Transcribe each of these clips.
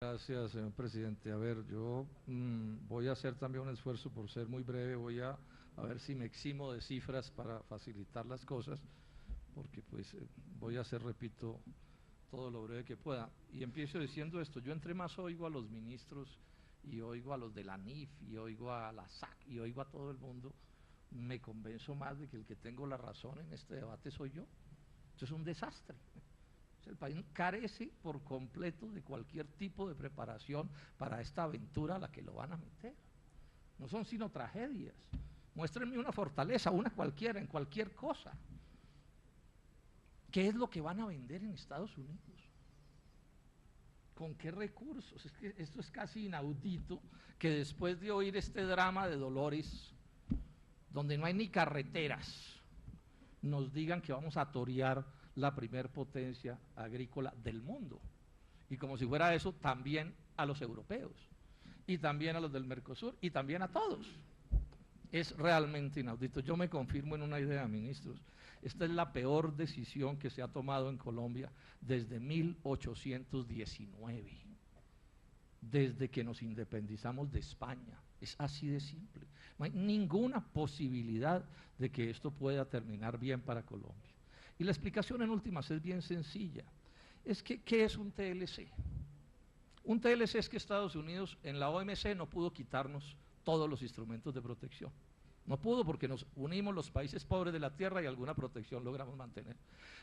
Gracias, señor presidente. A ver, yo voy a hacer también un esfuerzo por ser muy breve, voy a ver si me eximo de cifras para facilitar las cosas, porque pues voy a hacer, repito, todo lo breve que pueda. Y empiezo diciendo esto: yo entre más oigo a los ministros y oigo a los de la NIF y oigo a la SAC y oigo a todo el mundo, me convenzo más de que el que tengo la razón en este debate soy yo. Esto es un desastre. El país carece por completo de cualquier tipo de preparación para esta aventura a la que lo van a meter. No son sino tragedias. Muéstrenme una fortaleza, una cualquiera, en cualquier cosa. ¿Qué es lo que van a vender en Estados Unidos? ¿Con qué recursos? Es que esto es casi inaudito que después de oír este drama de Dolores, donde no hay ni carreteras, nos digan que vamos a torear la primer potencia agrícola del mundo, y como si fuera eso, también a los europeos, y también a los del Mercosur, y también a todos. Es realmente inaudito. Yo me confirmo en una idea, ministros: esta es la peor decisión que se ha tomado en Colombia desde 1819, desde que nos independizamos de España. Es así de simple. No hay ninguna posibilidad de que esto pueda terminar bien para Colombia. Y la explicación en últimas es bien sencilla. Es que, ¿qué es un TLC? Un TLC es que Estados Unidos en la OMC no pudo quitarnos todos los instrumentos de protección. No pudo, porque nos unimos los países pobres de la tierra y alguna protección logramos mantener.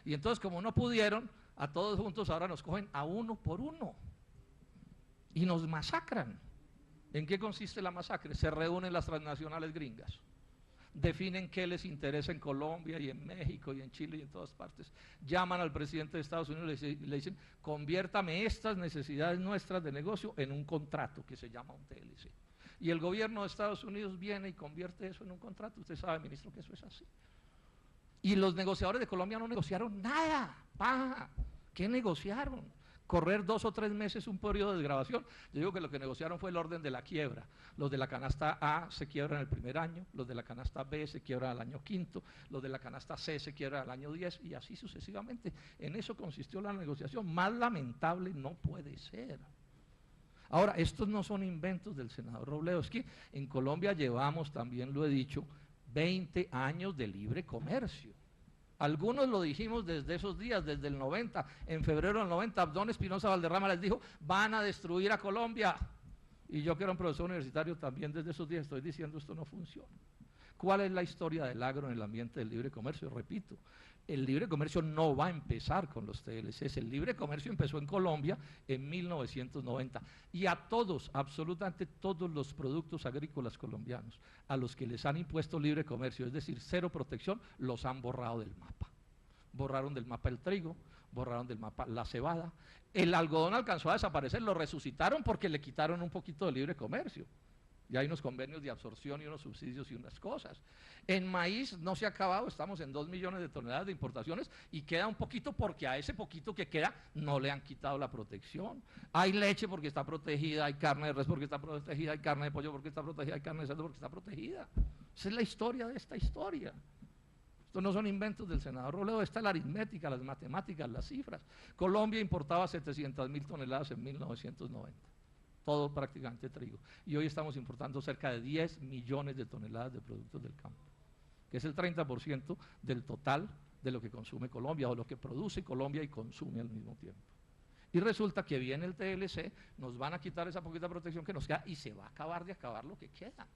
Y entonces, como no pudieron, a todos juntos ahora nos cogen a uno por uno y nos masacran. ¿En qué consiste la masacre? Se reúnen las transnacionales gringas, definen qué les interesa en Colombia y en México y en Chile y en todas partes, llaman al presidente de Estados Unidos y le dicen: conviértame estas necesidades nuestras de negocio en un contrato que se llama un TLC. Y el gobierno de Estados Unidos viene y convierte eso en un contrato. Usted sabe, ministro, que eso es así. Y los negociadores de Colombia no negociaron nada. ¿Qué negociaron? Correr 2 o 3 meses un periodo de desgravación. Yo digo que lo que negociaron fue el orden de la quiebra. Los de la canasta A se quiebran el primer año, los de la canasta B se quiebran al año 5º, los de la canasta C se quiebran al año 10, y así sucesivamente. En eso consistió la negociación. Más lamentable no puede ser. Ahora, estos no son inventos del senador Robledo, es que en Colombia llevamos, también lo he dicho, 20 años de libre comercio. Algunos lo dijimos desde esos días, desde el 90, en febrero del 90, Abdón Espinosa Valderrama les dijo: van a destruir a Colombia. Y yo, que era un profesor universitario, también desde esos días estoy diciendo: esto no funciona. ¿Cuál es la historia del agro en el ambiente del libre comercio? Repito, el libre comercio no va a empezar con los TLCs. El libre comercio empezó en Colombia en 1990, y a todos, absolutamente todos los productos agrícolas colombianos a los que les han impuesto libre comercio, es decir, cero protección, los han borrado del mapa. Borraron del mapa el trigo, borraron del mapa la cebada. El algodón alcanzó a desaparecer, lo resucitaron porque le quitaron un poquito de libre comercio. Y hay unos convenios de absorción y unos subsidios y unas cosas. En maíz no se ha acabado, estamos en 2 millones de toneladas de importaciones y queda un poquito, porque a ese poquito que queda no le han quitado la protección. Hay leche porque está protegida, hay carne de res porque está protegida, hay carne de pollo porque está protegida, hay carne de cerdo porque está protegida. Esa es la historia de esta historia. Estos no son inventos del senador Robledo, esta es la aritmética, las matemáticas, las cifras. Colombia importaba 700.000 toneladas en 1990. Todo prácticamente trigo, y hoy estamos importando cerca de 10 millones de toneladas de productos del campo, que es el 30% del total de lo que consume Colombia, o lo que produce Colombia y consume al mismo tiempo. Y resulta que viene el TLC, nos van a quitar esa poquita protección que nos queda, y se va a acabar de acabar lo que queda.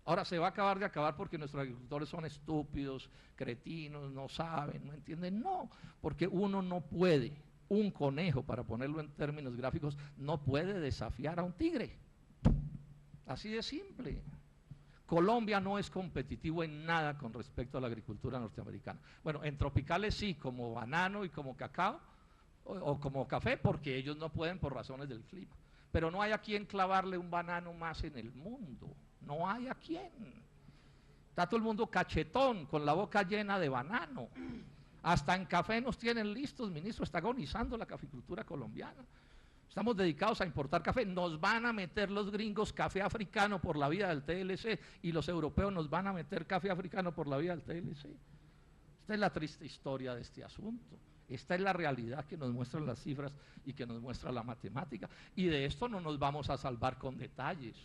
Ahora, se va a acabar de acabar porque nuestros agricultores son estúpidos, cretinos, no saben, no entienden. No, porque uno no puede. Un conejo, para ponerlo en términos gráficos, no puede desafiar a un tigre. Así de simple. Colombia no es competitivo en nada con respecto a la agricultura norteamericana. Bueno, en tropicales sí, como banano y como cacao, o como café, porque ellos no pueden por razones del clima. Pero no hay a quien clavarle un banano más en el mundo. No hay a quien. Está todo el mundo cachetón, con la boca llena de banano. Hasta en café nos tienen listos, ministro, está agonizando la caficultura colombiana. Estamos dedicados a importar café, nos van a meter los gringos café africano por la vía del TLC y los europeos nos van a meter café africano por la vía del TLC. Esta es la triste historia de este asunto. Esta es la realidad que nos muestran las cifras y que nos muestra la matemática. Y de esto no nos vamos a salvar con detalles.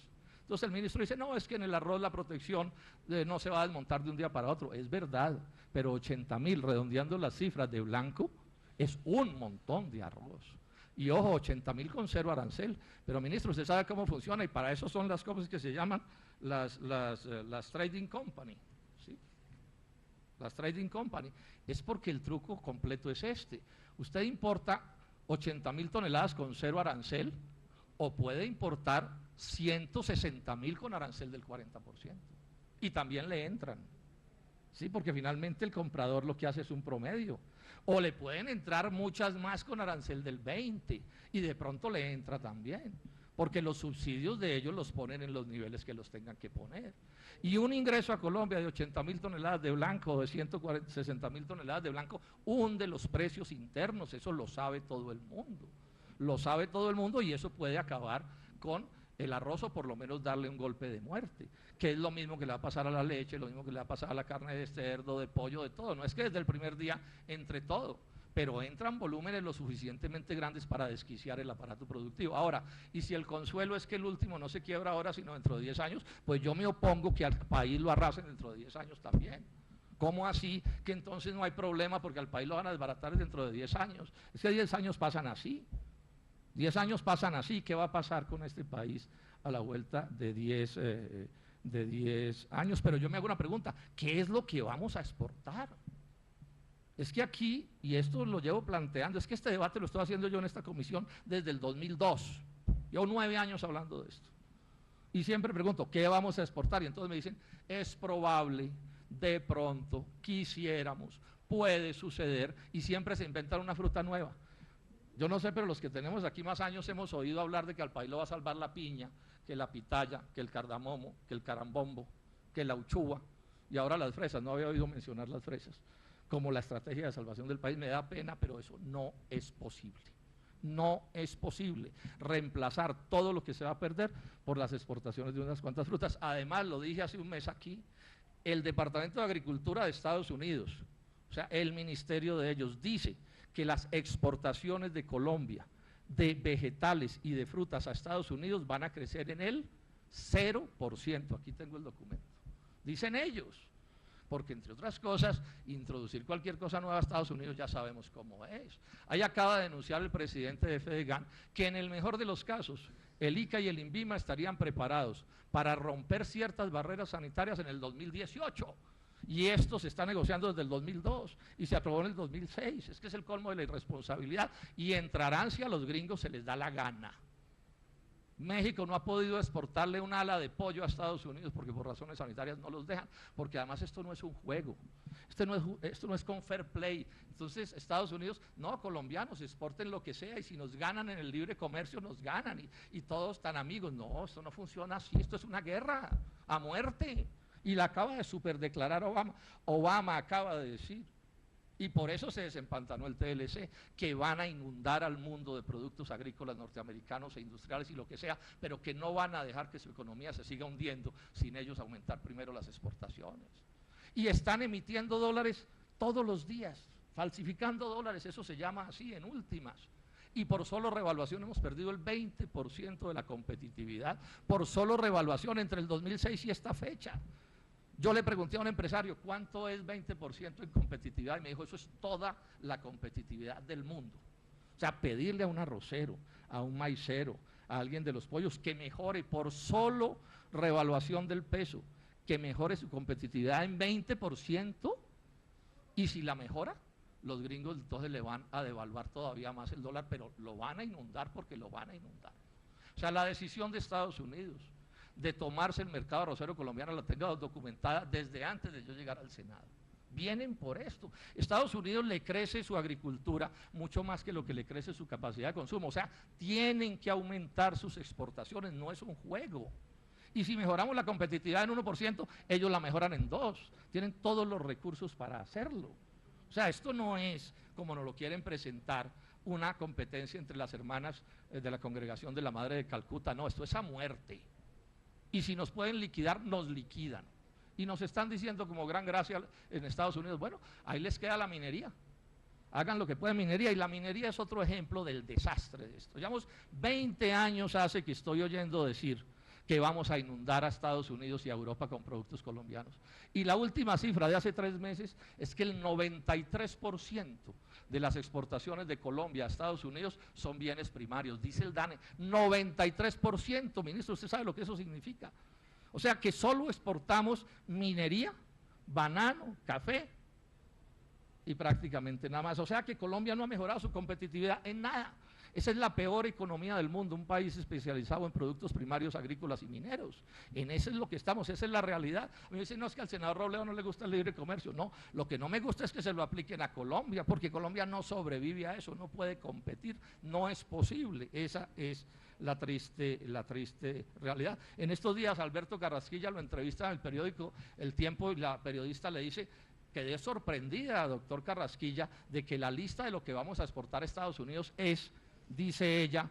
Entonces el ministro dice, no, es que en el arroz la protección no se va a desmontar de un día para otro. Es verdad, pero 80.000, redondeando las cifras de blanco, es un montón de arroz. Y ojo, 80.000 con cero arancel. Pero ministro, usted sabe cómo funciona y para eso son las cosas que se llaman las trading company. ¿Sí? Las trading company. Es porque el truco completo es este. Usted importa 80.000 toneladas con cero arancel o puede importar 160.000 con arancel del 40%. Y también le entran. Sí, porque finalmente el comprador lo que hace es un promedio. O le pueden entrar muchas más con arancel del 20 y de pronto le entra también, porque los subsidios de ellos los ponen en los niveles que los tengan que poner. Y un ingreso a Colombia de 80.000 toneladas de blanco o de 160.000 toneladas de blanco hunde los precios internos, eso lo sabe todo el mundo. Lo sabe todo el mundo y eso puede acabar con el arroz o por lo menos darle un golpe de muerte, que es lo mismo que le va a pasar a la leche, lo mismo que le va a pasar a la carne de cerdo, de pollo, de todo. No es que desde el primer día entre todo, pero entran volúmenes lo suficientemente grandes para desquiciar el aparato productivo. Ahora, y si el consuelo es que el último no se quiebra ahora, sino dentro de 10 años, pues yo me opongo que al país lo arrasen dentro de 10 años también. ¿Cómo así que entonces no hay problema porque al país lo van a desbaratar dentro de 10 años? Es que 10 años pasan así. 10 años pasan así. ¿Qué va a pasar con este país a la vuelta de 10 años? Pero yo me hago una pregunta, ¿qué es lo que vamos a exportar? Es que aquí, y esto lo llevo planteando, es que este debate lo estoy haciendo yo en esta comisión desde el 2002. Llevo 9 años hablando de esto. Y siempre pregunto, ¿qué vamos a exportar? Y entonces me dicen, es probable, de pronto, quisiéramos, puede suceder, y siempre se inventa una fruta nueva. Yo no sé, pero los que tenemos aquí más años hemos oído hablar de que al país lo va a salvar la piña, que la pitaya, que el cardamomo, que el carambombo, que la uchúa, y ahora las fresas. No había oído mencionar las fresas como la estrategia de salvación del país. Me da pena, pero eso no es posible. No es posible reemplazar todo lo que se va a perder por las exportaciones de unas cuantas frutas. Además, lo dije hace un mes aquí, el Departamento de Agricultura de Estados Unidos, o sea, el ministerio de ellos, dice que las exportaciones de Colombia de vegetales y de frutas a Estados Unidos van a crecer en el 0%. Aquí tengo el documento. Dicen ellos, porque entre otras cosas, introducir cualquier cosa nueva a Estados Unidos ya sabemos cómo es. Ahí acaba de denunciar el presidente de FEDEGAN que en el mejor de los casos, el ICA y el INVIMA estarían preparados para romper ciertas barreras sanitarias en el 2018. Y esto se está negociando desde el 2002 y se aprobó en el 2006. Es que es el colmo de la irresponsabilidad. Y entrarán si a los gringos se les da la gana. México no ha podido exportarle un ala de pollo a Estados Unidos porque por razones sanitarias no los dejan, porque además esto no es un juego, esto no es con fair play. Entonces Estados Unidos, no, colombianos, exporten lo que sea y si nos ganan en el libre comercio nos ganan y todos están amigos. No, esto no funciona así, esto es una guerra a muerte y la acaba de superdeclarar Obama. Obama acaba de decir. Y por eso se desempantanó el TLC, que van a inundar al mundo de productos agrícolas norteamericanos e industriales y lo que sea, pero que no van a dejar que su economía se siga hundiendo sin ellos aumentar primero las exportaciones. Y están emitiendo dólares todos los días, falsificando dólares, eso se llama así, en últimas. Y por solo revaluación hemos perdido el 20% de la competitividad, por solo revaluación entre el 2006 y esta fecha. Yo le pregunté a un empresario, ¿cuánto es 20% en competitividad? Y me dijo, eso es toda la competitividad del mundo. O sea, pedirle a un arrocero, a un maicero, a alguien de los pollos, que mejore por solo revaluación del peso, que mejore su competitividad en 20%, y si la mejora, los gringos entonces le van a devaluar todavía más el dólar, pero lo van a inundar porque lo van a inundar. O sea, la decisión de Estados Unidos de tomarse el mercado arrocero colombiano la tengo documentada desde antes de yo llegar al Senado. Vienen por esto. Estados Unidos le crece su agricultura mucho más que lo que le crece su capacidad de consumo. O sea, tienen que aumentar sus exportaciones, no es un juego. Y si mejoramos la competitividad en 1%, ellos la mejoran en 2%. Tienen todos los recursos para hacerlo. O sea, esto no es, como nos lo quieren presentar, una competencia entre las hermanas de la Congregación de la Madre de Calcuta, no, esto es a muerte. Y si nos pueden liquidar, nos liquidan. Y nos están diciendo como gran gracia en Estados Unidos, bueno, ahí les queda la minería. Hagan lo que puedan minería, y la minería es otro ejemplo del desastre de esto. Llevamos 20 años hace que estoy oyendo decir que vamos a inundar a Estados Unidos y a Europa con productos colombianos. Y la última cifra de hace 3 meses es que el 93% de las exportaciones de Colombia a Estados Unidos son bienes primarios, dice el DANE. 93%, ministro, usted sabe lo que eso significa. O sea que solo exportamos minería, banano, café y prácticamente nada más. O sea que Colombia no ha mejorado su competitividad en nada. Esa es la peor economía del mundo, un país especializado en productos primarios agrícolas y mineros. En eso es lo que estamos, esa es la realidad. Me dicen, no, es que al senador Robledo no le gusta el libre comercio. No, lo que no me gusta es que se lo apliquen a Colombia, porque Colombia no sobrevive a eso, no puede competir, no es posible. Esa es la triste realidad. En estos días Alberto Carrasquilla lo entrevista en el periódico El Tiempo y la periodista le dice: quedé sorprendida, doctor Carrasquilla, de que la lista de lo que vamos a exportar a Estados Unidos es, dice ella,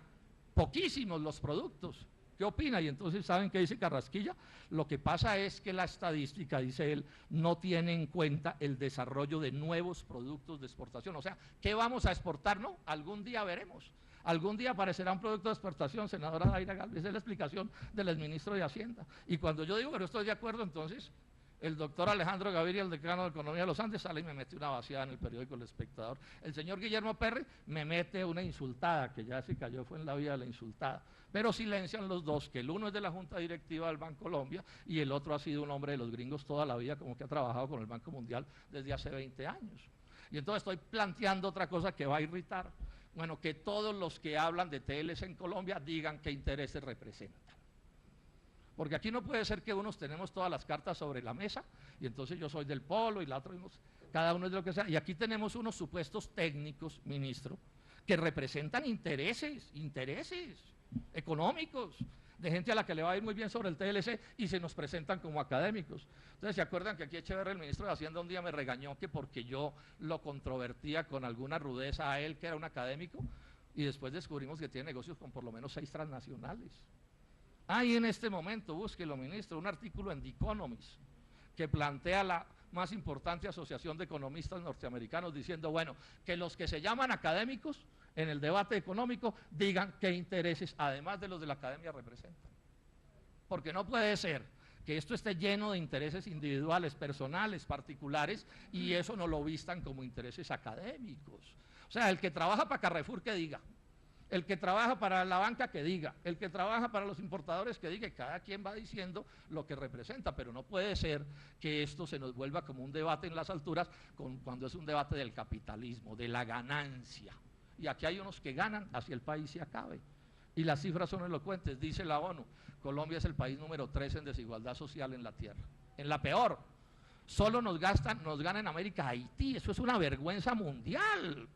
poquísimos los productos. ¿Qué opina? Y entonces, ¿saben qué dice Carrasquilla? Lo que pasa es que la estadística, dice él, no tiene en cuenta el desarrollo de nuevos productos de exportación. O sea, ¿qué vamos a exportar? No, algún día veremos. Algún día aparecerá un producto de exportación, senadora Daira Galvez. Esa es la explicación del exministro de Hacienda. Y cuando yo digo que no estoy de acuerdo, entonces el doctor Alejandro Gaviria, el decano de Economía de los Andes, sale y me mete una vaciada en el periódico El Espectador. El señor Guillermo Perry me mete una insultada, que ya se cayó, fue en la vía de la insultada. Pero silencian los dos, que el uno es de la Junta Directiva del Bancolombia y el otro ha sido un hombre de los gringos toda la vida, como que ha trabajado con el Banco Mundial desde hace 20 años. Y entonces estoy planteando otra cosa que va a irritar. Bueno, que todos los que hablan de TLC en Colombia digan qué intereses representan. Porque aquí no puede ser que unos tenemos todas las cartas sobre la mesa y entonces yo soy del polo y la otra, cada uno es de lo que sea. Y aquí tenemos unos supuestos técnicos, ministro, que representan intereses económicos, de gente a la que le va a ir muy bien sobre el TLC y se nos presentan como académicos. Entonces, ¿se acuerdan que aquí Echeverri, el ministro de Hacienda, un día me regañó que porque yo lo controvertía con alguna rudeza a él, que era un académico, y después descubrimos que tiene negocios con por lo menos 6 transnacionales? Hay en este momento, búsquelo, ministro, un artículo en The Economist que plantea la más importante asociación de economistas norteamericanos diciendo, bueno, que los que se llaman académicos en el debate económico digan qué intereses, además de los de la academia, representan. Porque no puede ser que esto esté lleno de intereses individuales, personales, particulares, y eso no lo vistan como intereses académicos. O sea, el que trabaja para Carrefour que diga, el que trabaja para la banca que diga, el que trabaja para los importadores que diga, y cada quien va diciendo lo que representa, pero no puede ser que esto se nos vuelva como un debate en las alturas cuando es un debate del capitalismo, de la ganancia. Y aquí hay unos que ganan hacia el país se acabe. Y las cifras son elocuentes, dice la ONU, Colombia es el país número 3 en desigualdad social en la tierra, en la peor. Solo nos gana en América Haití, eso es una vergüenza mundial.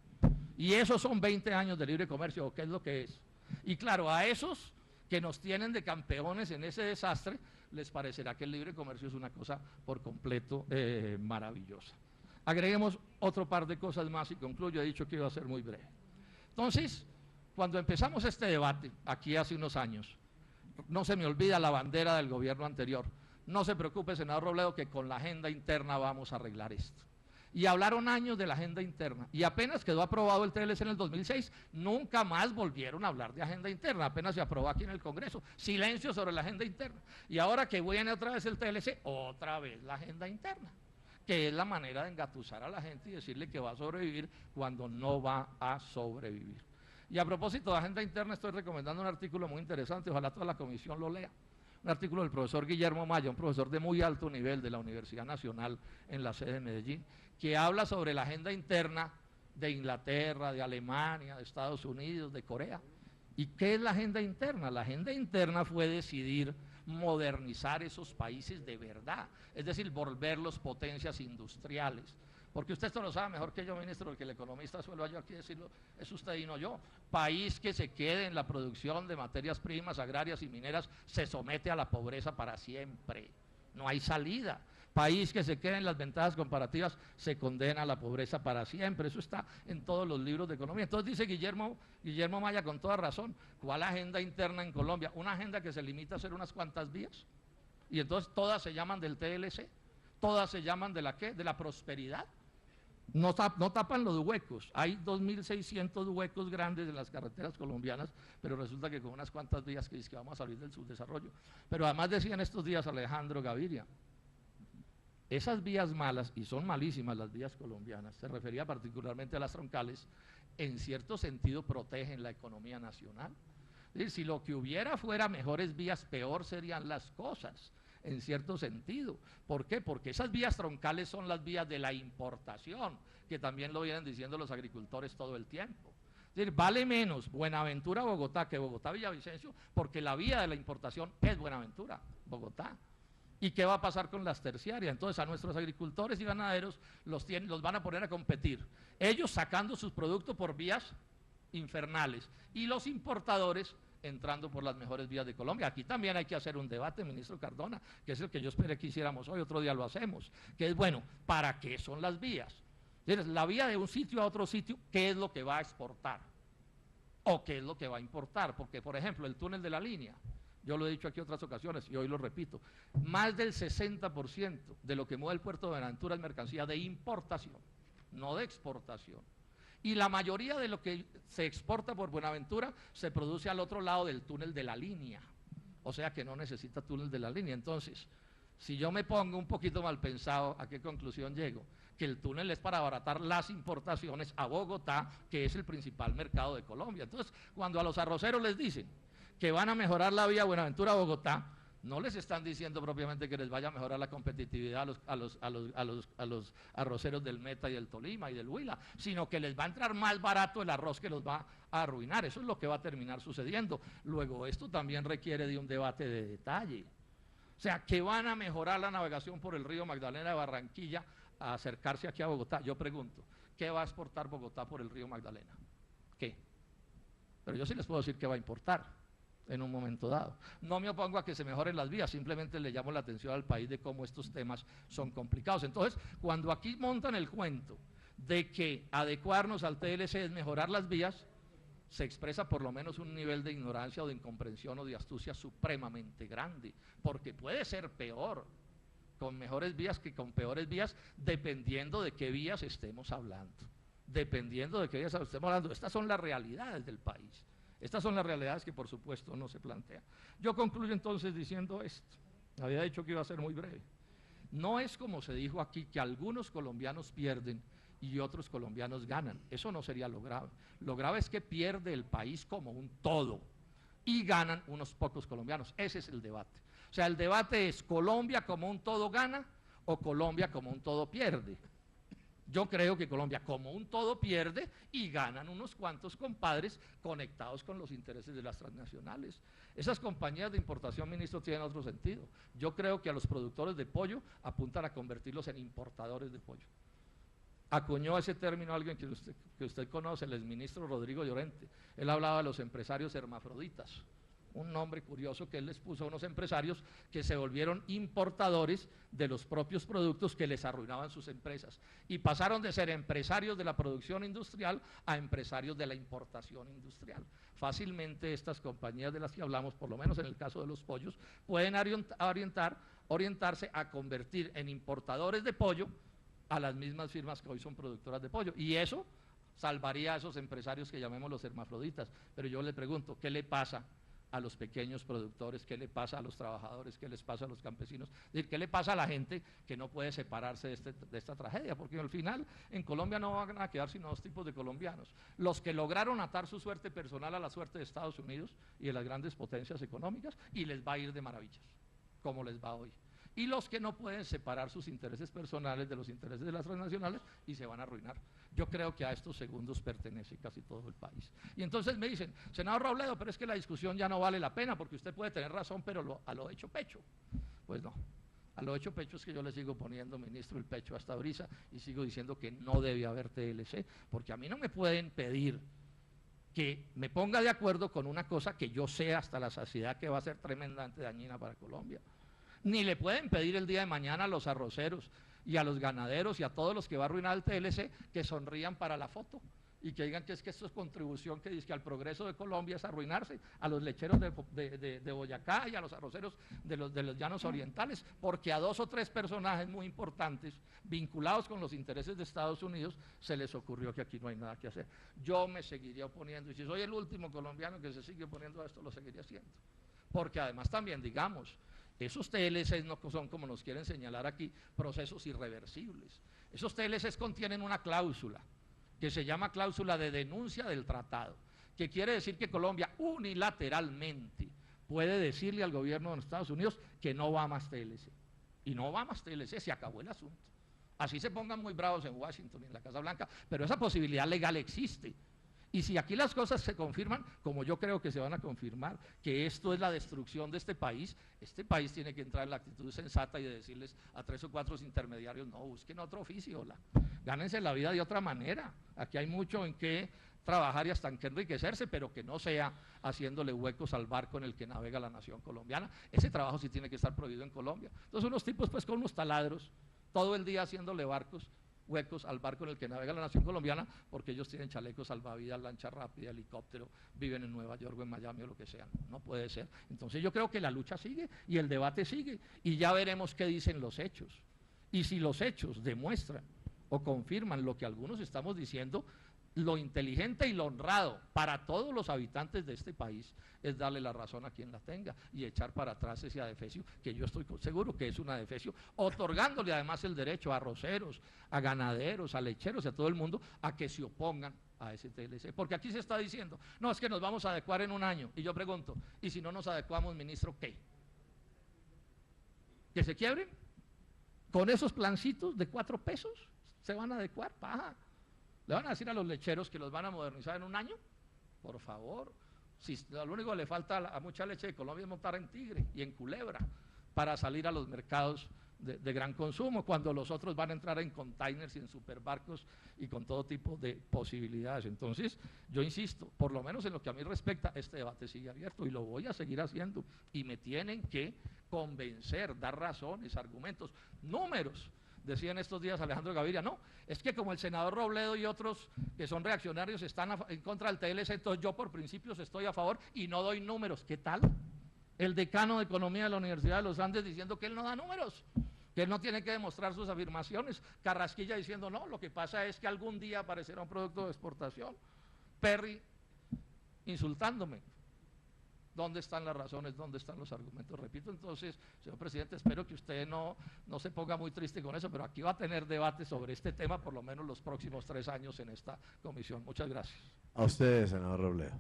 Y esos son 20 años de libre comercio, ¿qué es lo que es? Y claro, a esos que nos tienen de campeones en ese desastre, les parecerá que el libre comercio es una cosa por completo maravillosa. Agreguemos otro par de cosas más y concluyo, he dicho que iba a ser muy breve. Entonces, cuando empezamos este debate, aquí hace unos años, no se me olvida la bandera del gobierno anterior, no se preocupe, senador Robledo, que con la agenda interna vamos a arreglar esto. Y hablaron años de la agenda interna, y apenas quedó aprobado el TLC en el 2006, nunca más volvieron a hablar de agenda interna, apenas se aprobó aquí en el Congreso, silencio sobre la agenda interna. Y ahora que viene otra vez el TLC, otra vez la agenda interna, que es la manera de engatusar a la gente y decirle que va a sobrevivir cuando no va a sobrevivir. Y a propósito de agenda interna, estoy recomendando un artículo muy interesante, ojalá toda la comisión lo lea. Un artículo del profesor Guillermo Maya, un profesor de muy alto nivel de la Universidad Nacional en la sede de Medellín, que habla sobre la agenda interna de Inglaterra, de Alemania, de Estados Unidos, de Corea. ¿Y qué es la agenda interna? La agenda interna fue decidir modernizar esos países de verdad, es decir, volverlos potencias industriales. Porque usted esto lo sabe mejor que yo, ministro, porque el economista suelo yo aquí decirlo, es usted y no yo. País que se quede en la producción de materias primas agrarias y mineras se somete a la pobreza para siempre. No hay salida. País que se quede en las ventajas comparativas se condena a la pobreza para siempre. Eso está en todos los libros de economía. Entonces dice Guillermo Maya con toda razón, ¿cuál agenda interna en Colombia? Una agenda que se limita a hacer unas cuantas vías. Y entonces todas se llaman del TLC, todas se llaman de la ¿qué? De la prosperidad. No tapan los huecos. Hay 2.600 huecos grandes en las carreteras colombianas, pero resulta que con unas cuantas vías que dice que vamos a salir del subdesarrollo. Pero además decía en estos días Alejandro Gaviria, esas vías malas, y son malísimas las vías colombianas, se refería particularmente a las troncales, en cierto sentido protegen la economía nacional. Es decir, si lo que hubiera fuera mejores vías, peor serían las cosas, en cierto sentido. ¿Por qué? Porque esas vías troncales son las vías de la importación, que también lo vienen diciendo los agricultores todo el tiempo. Es decir, vale menos Buenaventura-Bogotá que Bogotá-Villavicencio, porque la vía de la importación es Buenaventura-Bogotá. ¿Y qué va a pasar con las terciarias? Entonces a nuestros agricultores y ganaderos los van a poner a competir, ellos sacando sus productos por vías infernales y los importadores entrando por las mejores vías de Colombia. Aquí también hay que hacer un debate, ministro Cardona, que es el que yo esperé que hiciéramos hoy, otro día lo hacemos, que es, bueno, ¿para qué son las vías? La vía de un sitio a otro sitio, ¿qué es lo que va a exportar? ¿O qué es lo que va a importar? Porque, por ejemplo, el túnel de la línea, yo lo he dicho aquí en otras ocasiones y hoy lo repito, más del 60% de lo que mueve el puerto de Buenaventura es mercancía de importación, no de exportación. Y la mayoría de lo que se exporta por Buenaventura se produce al otro lado del túnel de la línea, o sea que no necesita túnel de la línea. Entonces, si yo me pongo un poquito mal pensado, ¿a qué conclusión llego? Que el túnel es para abaratar las importaciones a Bogotá, que es el principal mercado de Colombia. Entonces, cuando a los arroceros les dicen que van a mejorar la vía Buenaventura-Bogotá, no les están diciendo propiamente que les vaya a mejorar la competitividad a los arroceros del Meta y del Tolima y del Huila, sino que les va a entrar más barato el arroz que los va a arruinar. Eso es lo que va a terminar sucediendo. Luego, esto también requiere de un debate de detalle. O sea, que van a mejorar la navegación por el río Magdalena de Barranquilla a acercarse aquí a Bogotá. Yo pregunto, ¿qué va a exportar Bogotá por el río Magdalena? ¿Qué? Pero yo sí les puedo decir qué va a importar en un momento dado. No me opongo a que se mejoren las vías, simplemente le llamo la atención al país de cómo estos temas son complicados. Entonces, cuando aquí montan el cuento de que adecuarnos al TLC es mejorar las vías, se expresa por lo menos un nivel de ignorancia o de incomprensión o de astucia supremamente grande, porque puede ser peor con mejores vías que con peores vías, dependiendo de qué vías estemos hablando. Dependiendo de qué vías estemos hablando. Estas son las realidades del país. Estas son las realidades que por supuesto no se plantean. Yo concluyo entonces diciendo esto. Había dicho que iba a ser muy breve. No es como se dijo aquí, que algunos colombianos pierden y otros colombianos ganan. Eso no sería lo grave. Lo grave es que pierde el país como un todo y ganan unos pocos colombianos. Ese es el debate. O sea, el debate es Colombia como un todo gana o Colombia como un todo pierde. Yo creo que Colombia como un todo pierde y ganan unos cuantos compadres conectados con los intereses de las transnacionales. Esas compañías de importación, ministro, tienen otro sentido. Yo creo que a los productores de pollo apuntan a convertirlos en importadores de pollo. Acuñó ese término alguien que usted conoce, el exministro Rodrigo Llorente. Él hablaba de los empresarios hermafroditas. Un nombre curioso que él les puso a unos empresarios que se volvieron importadores de los propios productos que les arruinaban sus empresas y pasaron de ser empresarios de la producción industrial a empresarios de la importación industrial. Fácilmente estas compañías de las que hablamos, por lo menos en el caso de los pollos, pueden orientarse a convertir en importadores de pollo a las mismas firmas que hoy son productoras de pollo, y eso salvaría a esos empresarios que llamemos los hermafroditas. Pero yo le pregunto, ¿qué le pasa a los pequeños productores? ¿Qué le pasa a los trabajadores? ¿Qué les pasa a los campesinos? Es decir, ¿qué le pasa a la gente que no puede separarse de esta tragedia? Porque al final en Colombia no van a quedar sino dos tipos de colombianos: los que lograron atar su suerte personal a la suerte de Estados Unidos y de las grandes potencias económicas, y les va a ir de maravillas, como les va hoy, y los que no pueden separar sus intereses personales de los intereses de las transnacionales y se van a arruinar. Yo creo que a estos segundos pertenece casi todo el país. Y entonces me dicen, senador Robledo, pero es que la discusión ya no vale la pena porque usted puede tener razón, pero a lo hecho pecho. Pues no, a lo hecho pecho es que yo le sigo poniendo, ministro, el pecho a esta brisa y sigo diciendo que no debe haber TLC, porque a mí no me pueden pedir que me ponga de acuerdo con una cosa que yo sé hasta la saciedad que va a ser tremendamente dañina para Colombia. Ni le pueden pedir el día de mañana a los arroceros y a los ganaderos y a todos los que va a arruinar el TLC que sonrían para la foto y que digan que esto es contribución que dice que al progreso de Colombia es arruinarse, a los lecheros de Boyacá y a los arroceros de los llanos orientales, porque a 2 o 3 personajes muy importantes vinculados con los intereses de Estados Unidos se les ocurrió que aquí no hay nada que hacer. Yo me seguiría oponiendo, y si soy el último colombiano que se sigue oponiendo a esto, lo seguiría haciendo, porque además también, digamos, esos TLCs no son, como nos quieren señalar aquí, procesos irreversibles. Esos TLCs contienen una cláusula que se llama cláusula de denuncia del tratado, que quiere decir que Colombia unilateralmente puede decirle al gobierno de los Estados Unidos que no va más TLC. Y no va más TLC, se acabó el asunto. Así se pongan muy bravos en Washington y en la Casa Blanca, pero esa posibilidad legal existe. Y si aquí las cosas se confirman, como yo creo que se van a confirmar, que esto es la destrucción de este país tiene que entrar en la actitud sensata y de decirles a 3 o 4 intermediarios, no, busquen otro oficio, gánense la vida de otra manera. Aquí hay mucho en qué trabajar y hasta en qué enriquecerse, pero que no sea haciéndole huecos al barco en el que navega la nación colombiana. Ese trabajo sí tiene que estar prohibido en Colombia. Entonces unos tipos pues con unos taladros, todo el día haciéndole huecos al barco en el que navega la nación colombiana, porque ellos tienen chalecos salvavidas, lancha rápida, helicóptero, viven en Nueva York o en Miami o lo que sea. No puede ser. Entonces yo creo que la lucha sigue y el debate sigue y ya veremos qué dicen los hechos. Y si los hechos demuestran o confirman lo que algunos estamos diciendo, lo inteligente y lo honrado para todos los habitantes de este país es darle la razón a quien la tenga y echar para atrás ese adefesio, que yo estoy seguro que es un adefesio, otorgándole además el derecho a arroceros, a ganaderos, a lecheros y a todo el mundo a que se opongan a ese TLC, porque aquí se está diciendo, no, es que nos vamos a adecuar en un año, y yo pregunto, ¿y si no nos adecuamos, ministro, qué? ¿Que se quiebren? ¿Con esos plancitos de 4 pesos se van a adecuar? Paja. ¿Le van a decir a los lecheros que los van a modernizar en un año? Por favor, si lo único que le falta a mucha leche de Colombia es montar en Tigre y en Culebra para salir a los mercados de gran consumo, cuando los otros van a entrar en containers y en superbarcos y con todo tipo de posibilidades. Entonces, yo insisto, por lo menos en lo que a mí respecta, este debate sigue abierto y lo voy a seguir haciendo y me tienen que convencer, dar razones, argumentos, números. Decía en estos días Alejandro Gaviria, no, es que como el senador Robledo y otros que son reaccionarios están en contra del TLC, entonces yo por principios estoy a favor y no doy números. ¿Qué tal? El decano de Economía de la Universidad de los Andes diciendo que él no da números, que él no tiene que demostrar sus afirmaciones. Carrasquilla diciendo, no, lo que pasa es que algún día aparecerá un producto de exportación. Perry insultándome. ¿Dónde están las razones? ¿Dónde están los argumentos? Repito, entonces, señor presidente, espero que usted no se ponga muy triste con eso, pero aquí va a tener debate sobre este tema por lo menos los próximos 3 años en esta comisión. Muchas gracias. A usted, senador Robledo.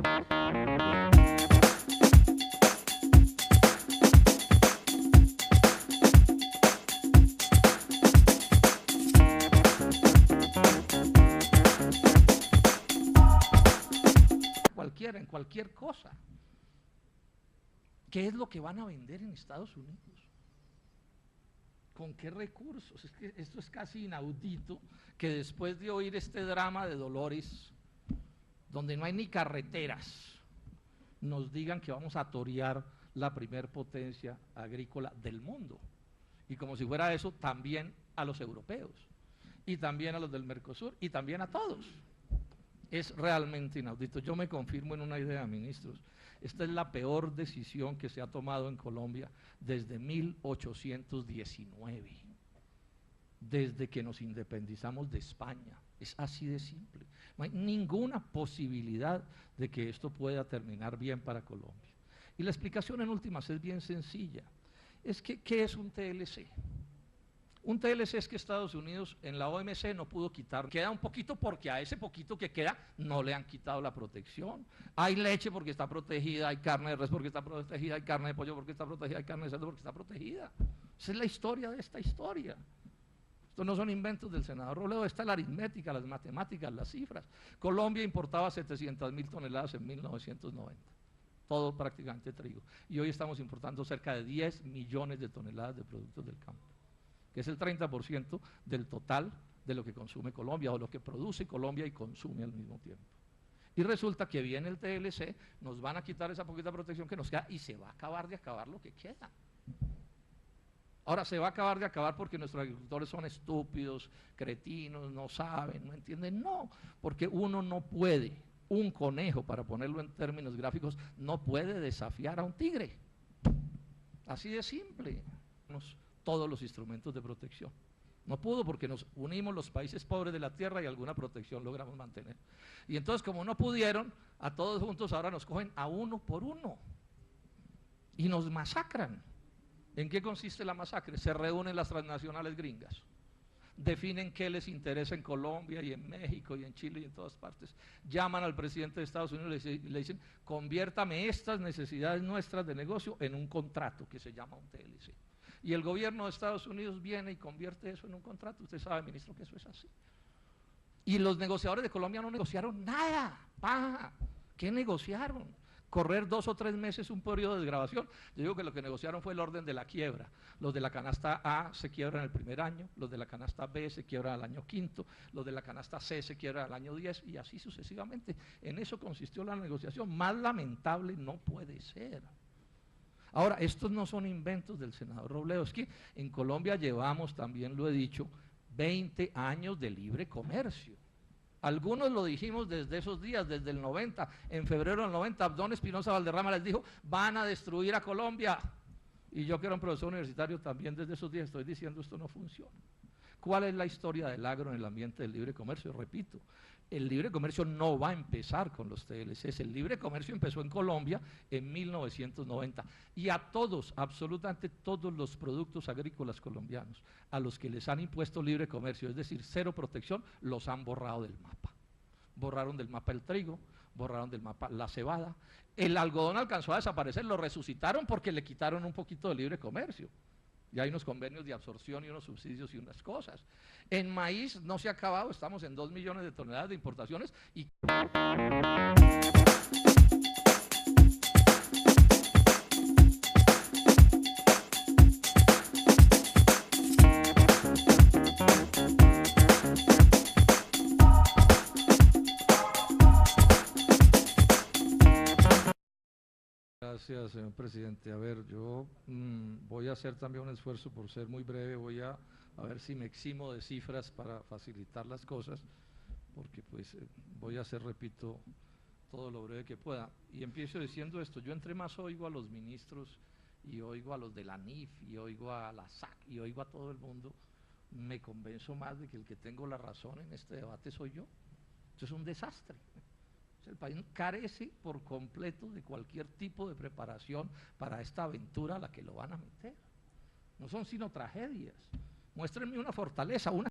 En cualquier cosa. ¿Qué es lo que van a vender en Estados Unidos? ¿Con qué recursos? Es que esto es casi inaudito que después de oír este drama de Dolores, donde no hay ni carreteras, nos digan que vamos a torear la primer potencia agrícola del mundo. Y como si fuera eso, también a los europeos, y también a los del Mercosur, y también a todos. Es realmente inaudito. Yo me confirmo en una idea, ministros. Esta es la peor decisión que se ha tomado en Colombia desde 1819, desde que nos independizamos de España. Es así de simple. No hay ninguna posibilidad de que esto pueda terminar bien para Colombia. Y la explicación en últimas es bien sencilla. Es que, ¿qué es un TLC? Un TLC es que Estados Unidos en la OMC no pudo quitar, queda un poquito porque a ese poquito que queda no le han quitado la protección. Hay leche porque está protegida, hay carne de res porque está protegida, hay carne de pollo porque está protegida, hay carne de cerdo porque está protegida. Esa es la historia de esta historia. Estos no son inventos del senador Robledo, esta es la aritmética, las matemáticas, las cifras. Colombia importaba 700.000 toneladas en 1990, todo prácticamente trigo. Y hoy estamos importando cerca de 10 millones de toneladas de productos del campo, que es el 30% del total de lo que consume Colombia o lo que produce Colombia y consume al mismo tiempo. Y resulta que viene el TLC, nos van a quitar esa poquita protección que nos queda y se va a acabar de acabar lo que queda. Ahora se va a acabar de acabar porque nuestros agricultores son estúpidos, cretinos, no saben, no entienden. No, porque uno no puede, un conejo, para ponerlo en términos gráficos, no puede desafiar a un tigre. Así de simple. Todos los instrumentos de protección. No pudo porque nos unimos los países pobres de la tierra y alguna protección logramos mantener. Y entonces, como no pudieron, a todos juntos ahora nos cogen a uno por uno y nos masacran. ¿En qué consiste la masacre? Se reúnen las transnacionales gringas, definen qué les interesa en Colombia y en México y en Chile y en todas partes, llaman al presidente de Estados Unidos y le dicen, conviértame estas necesidades nuestras de negocio en un contrato que se llama un TLC. Y el gobierno de Estados Unidos viene y convierte eso en un contrato. Usted sabe, ministro, que eso es así. Y los negociadores de Colombia no negociaron nada. ¿Qué negociaron? Correr 2 o 3 meses un periodo de desgravación. Yo digo que lo que negociaron fue el orden de la quiebra. Los de la canasta A se quiebran el primer año, los de la canasta B se quiebran al año 5º, los de la canasta C se quiebran al año 10 y así sucesivamente. En eso consistió la negociación. Más lamentable no puede ser. Ahora, estos no son inventos del senador Robledo, es que en Colombia llevamos, también lo he dicho, 20 años de libre comercio. Algunos lo dijimos desde esos días, desde el 90, en febrero del 90, Abdón Espinosa Valderrama les dijo, van a destruir a Colombia. Y yo que era un profesor universitario también desde esos días estoy diciendo esto no funciona. ¿Cuál es la historia del agro en el ambiente del libre comercio? Repito, el libre comercio no va a empezar con los TLCs, el libre comercio empezó en Colombia en 1990 y a todos, absolutamente todos los productos agrícolas colombianos a los que les han impuesto libre comercio, es decir, cero protección, los han borrado del mapa. Borraron del mapa el trigo, borraron del mapa la cebada, el algodón alcanzó a desaparecer, lo resucitaron porque le quitaron un poquito de libre comercio. Y hay unos convenios de absorción y unos subsidios y unas cosas. En maíz no se ha acabado, estamos en 2 millones de toneladas de importaciones y... Gracias, señor presidente. A ver, yo voy a hacer también un esfuerzo por ser muy breve, voy a ver si me eximo de cifras para facilitar las cosas, porque pues voy a hacer, repito, todo lo breve que pueda. Y empiezo diciendo esto, yo entre más oigo a los ministros y oigo a los de la NIF y oigo a la SAC y oigo a todo el mundo, me convenzo más de que el que tengo la razón en este debate soy yo. Esto es un desastre. El país carece por completo de cualquier tipo de preparación para esta aventura a la que lo van a meter. No son sino tragedias. Muéstrenme una fortaleza, una